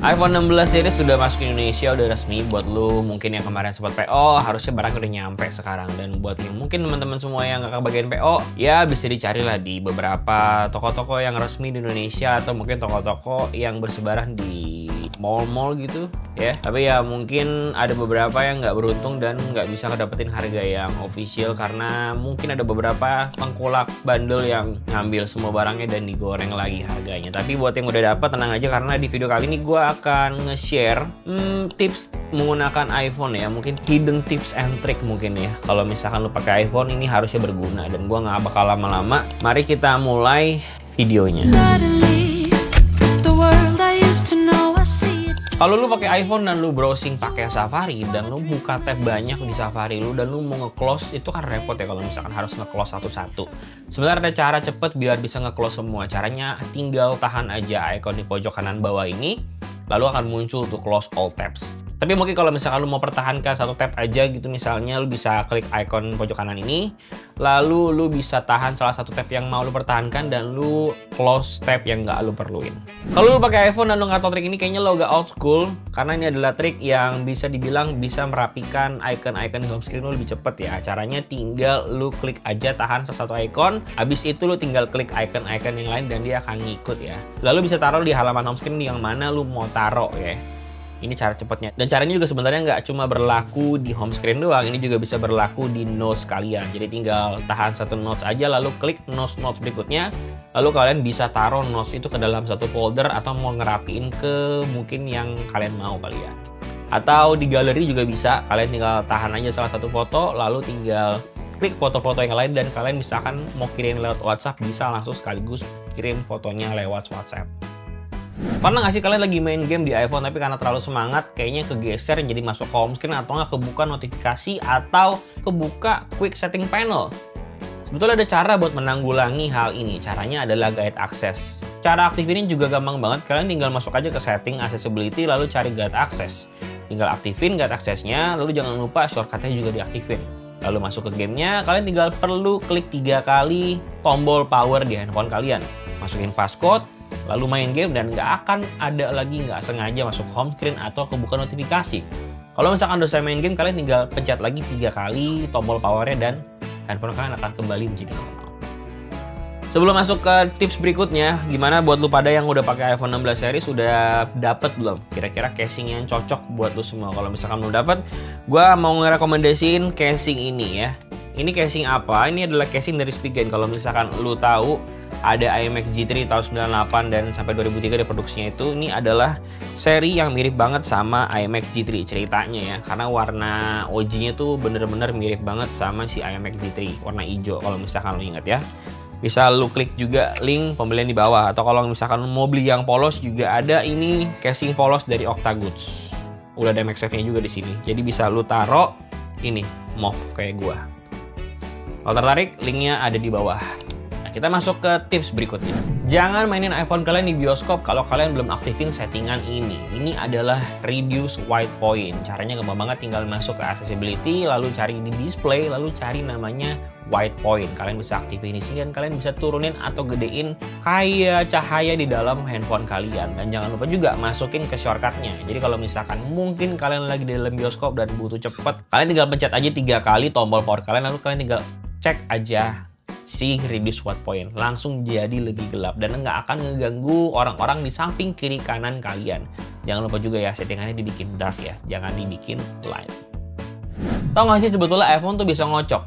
iPhone 16 series sudah masuk ke Indonesia, udah resmi. Buat lu mungkin yang kemarin sempat PO, harusnya barangnya udah nyampe sekarang. Dan buat yang mungkin teman-teman semua yang gak kebagian PO, ya bisa dicari lah di beberapa toko-toko yang resmi di Indonesia, atau mungkin toko-toko yang bersebaran di mall-mall gitu ya. Tapi ya mungkin ada beberapa yang nggak beruntung dan nggak bisa ngedapetin harga yang official, karena mungkin ada beberapa pengkulak bandel yang ngambil semua barangnya dan digoreng lagi harganya. Tapi buat yang udah dapet, tenang aja, karena di video kali ini gue akan nge-share tips menggunakan iPhone ya. Mungkin hidden tips and trick mungkin ya. Kalau misalkan lu pakai iPhone, ini harusnya berguna, dan gue nggak bakal lama-lama. Mari kita mulai videonya. Kalau lu pakai iPhone dan lu browsing pakai Safari dan lu buka tab banyak di Safari lu dan lu mau nge-close, itu kan repot ya kalau misalkan harus nge-close satu-satu. Sebenarnya ada cara cepet biar bisa nge-close semua. Caranya tinggal tahan aja icon di pojok kanan bawah ini, lalu akan muncul tuh close all tabs. Tapi mungkin kalau misalkan lu mau pertahankan satu tab aja gitu, misalnya lu bisa klik icon pojok kanan ini, lalu lu bisa tahan salah satu tab yang mau lu pertahankan dan lu close tab yang nggak lu perluin. Kalau lu pakai iPhone dan lu nggak tahu trik ini, kayaknya lu agak old school, karena ini adalah trik yang bisa dibilang bisa merapikan icon-icon di home screen lu lebih cepet ya. Caranya tinggal lu klik aja, tahan salah satu icon, habis itu lu tinggal klik icon-icon yang lain dan dia akan ngikut ya. Lalu bisa taruh di halaman home screen yang mana lu mau taruh ya. Ini cara cepatnya. Dan caranya juga sebenarnya nggak cuma berlaku di home screen doang, ini juga bisa berlaku di notes kalian. Jadi tinggal tahan satu notes aja, lalu klik notes berikutnya, lalu kalian bisa taruh notes itu ke dalam satu folder, atau mau ngerapiin ke mungkin yang kalian mau kalian. Atau di galeri juga bisa, kalian tinggal tahan aja salah satu foto, lalu tinggal klik foto-foto yang lain, dan kalian misalkan mau kirim lewat WhatsApp, bisa langsung sekaligus kirim fotonya lewat WhatsApp. Pernah nggak sih kalian lagi main game di iPhone tapi karena terlalu semangat kayaknya kegeser jadi masuk ke home screen, atau nggak kebuka notifikasi, atau kebuka quick setting panel? Sebetulnya ada cara buat menanggulangi hal ini. Caranya adalah guide access. Cara aktifin ini juga gampang banget. Kalian tinggal masuk aja ke setting accessibility, lalu cari guide access. Tinggal aktifin guide accessnya, lalu jangan lupa shortcutnya juga diaktifin. Lalu masuk ke gamenya, kalian tinggal perlu klik 3 kali tombol power di handphone kalian. Masukin passcode, lalu main game, dan nggak akan ada lagi nggak sengaja masuk home screen atau kebuka notifikasi. Kalau misalkan udah selesai main game, kalian tinggal pencet lagi 3 kali tombol powernya dan handphone kalian akan kembali menjadi normal. Sebelum masuk ke tips berikutnya, gimana buat lu pada yang udah pakai iPhone 16 series, udah dapet belum kira-kira casing yang cocok buat lu semua? Kalau misalkan belum dapet, gue mau ngerekomendasiin casing ini ya. Ini casing apa? Ini adalah casing dari Spigen. Kalau misalkan lu tahu, ada iMac G3 tahun 98 dan sampai 2003 diproduksinya itu, ini adalah seri yang mirip banget sama iMac G3 ceritanya ya, karena warna OG-nya tuh bener-bener mirip banget sama si iMac G3, warna hijau kalau misalkan lu ingat ya. Bisa lu klik juga link pembelian di bawah, atau kalau misalkan lu mau beli yang polos juga ada ini casing polos dari Octagoods. Udah ada MagSafe-nya juga di sini. Jadi bisa lu taruh ini mauve kayak gua. Kalau tertarik, linknya ada di bawah. Kita masuk ke tips berikutnya. Jangan mainin iPhone kalian di bioskop kalau kalian belum aktifin settingan ini. Ini adalah reduce white point. Caranya gampang banget, tinggal masuk ke accessibility, lalu cari di display, lalu cari namanya white point. Kalian bisa aktifin di sini dan kalian bisa turunin atau gedein kayak cahaya di dalam handphone kalian. Dan jangan lupa juga masukin ke shortcutnya. Jadi kalau misalkan mungkin kalian lagi di dalam bioskop dan butuh cepet, kalian tinggal pencet aja 3 kali tombol power kalian, lalu kalian tinggal cek aja si reduce white point, langsung jadi lebih gelap dan nggak akan ngeganggu orang-orang di samping kiri kanan kalian. Jangan lupa juga ya settingannya dibikin dark ya, jangan dibikin light. Tahu nggak sih sebetulnya iPhone tuh bisa ngocok?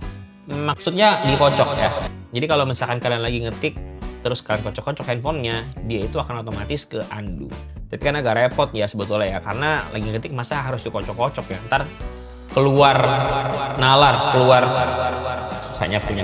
Maksudnya dikocok ya. Jadi kalau misalkan kalian lagi ngetik terus kalian kocok-kocok handphonenya, dia itu akan otomatis ke undo. Tapi kan agak repot ya sebetulnya ya, karena lagi ngetik masa harus dikocok-kocok ya, ntar keluar nalar, keluar susahnya punya.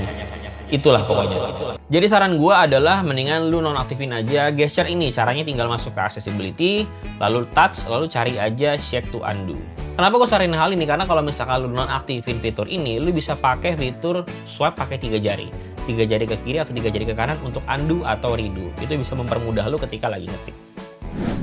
Itulah pokoknya. Jadi saran gue adalah mendingan lu nonaktifin aja gesture ini. Caranya tinggal masuk ke accessibility, lalu touch, lalu cari aja shake to undo. Kenapa gue saranin hal ini? Karena kalau misalkan lu nonaktifin fitur ini, lu bisa pakai fitur swipe pakai 3 jari. 3 jari ke kiri atau 3 jari ke kanan untuk undo atau redo. Itu bisa mempermudah lu ketika lagi ngetik.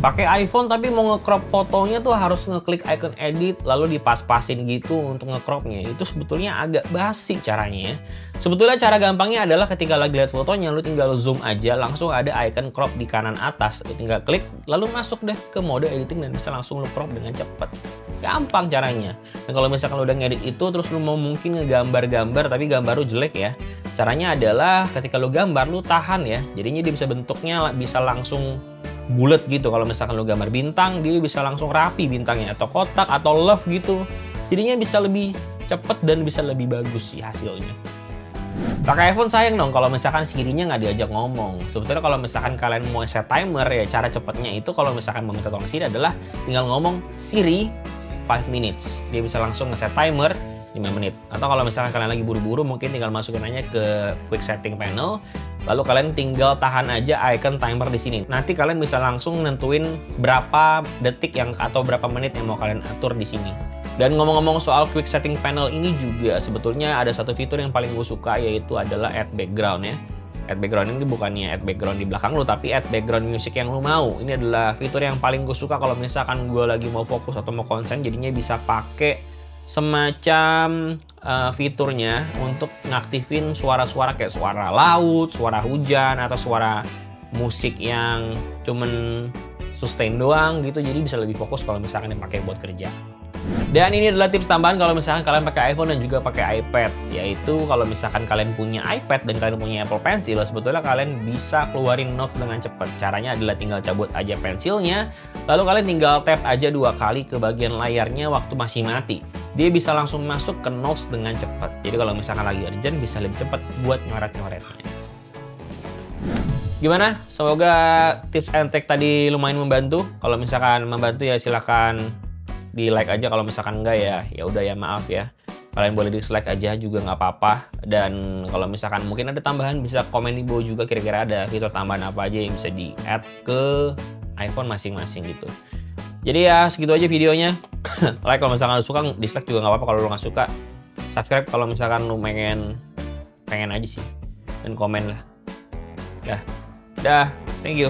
Pakai iPhone tapi mau nge-crop fotonya tuh harus ngeklik icon edit lalu dipas-pasin gitu untuk nge-cropnya. Itu sebetulnya agak basi caranya ya. Sebetulnya cara gampangnya adalah ketika lagi lihat fotonya lu tinggal zoom aja, langsung ada icon crop di kanan atas. Lu tinggal klik lalu masuk deh ke mode editing dan bisa langsung lu crop dengan cepet. Gampang caranya. Dan kalau misalkan lu udah ngedit itu terus lu mau mungkin ngegambar-gambar tapi gambar lu jelek ya. Caranya adalah ketika lu gambar lu tahan ya. Jadinya dia bisa bentuknya bisa langsung bulat gitu. Kalau misalkan lu gambar bintang, dia bisa langsung rapi bintangnya, atau kotak atau love gitu. Jadinya bisa lebih cepet dan bisa lebih bagus sih hasilnya. Pakai iPhone sayang dong kalau misalkan Siri-nya nggak diajak ngomong. Sebetulnya kalau misalkan kalian mau set timer ya, cara cepatnya itu kalau misalkan meminta tolong Siri adalah tinggal ngomong Siri 5 minutes. Dia bisa langsung nge-set timer 5 menit. Atau kalau misalkan kalian lagi buru-buru mungkin tinggal masukin aja ke quick setting panel. Lalu kalian tinggal tahan aja icon timer di sini. Nanti kalian bisa langsung nentuin berapa detik yang atau berapa menit yang mau kalian atur di sini. Dan ngomong-ngomong soal quick setting panel ini juga sebetulnya ada satu fitur yang paling gue suka, yaitu adalah add background ya. Add background ini bukannya add background di belakang lu, tapi add background music yang lu mau. Ini adalah fitur yang paling gue suka kalau misalkan gue lagi mau fokus atau mau konsen, jadinya bisa pakai semacam fiturnya untuk ngaktifin suara-suara kayak suara laut, suara hujan, atau suara musik yang cuman sustain doang gitu. Jadi bisa lebih fokus kalau misalkan dipakai buat kerja. Dan ini adalah tips tambahan kalau misalkan kalian pakai iPhone dan juga pakai iPad, yaitu kalau misalkan kalian punya iPad dan kalian punya Apple Pencil, sebetulnya kalian bisa keluarin notes dengan cepat. Caranya adalah tinggal cabut aja pensilnya, lalu kalian tinggal tap aja 2 kali ke bagian layarnya waktu masih mati. Dia bisa langsung masuk ke notes dengan cepat. Jadi kalau misalkan lagi urgent bisa lebih cepat buat nyoret-nyoretnya. Gimana? Semoga tips and trick tadi lumayan membantu. Kalau misalkan membantu ya silahkan di like aja, kalau misalkan enggak ya udah ya maaf ya. Kalian boleh dislike aja juga nggak apa-apa. Dan kalau misalkan mungkin ada tambahan bisa komen di bawah juga, kira-kira ada fitur tambahan apa aja yang bisa di add ke iPhone masing-masing gitu. Jadi ya segitu aja videonya. Like kalau misalkan lu suka, dislike juga nggak apa-apa kalau lu nggak suka. Subscribe kalau misalkan lu pengen aja sih. Dan komen lah. Dah, thank you.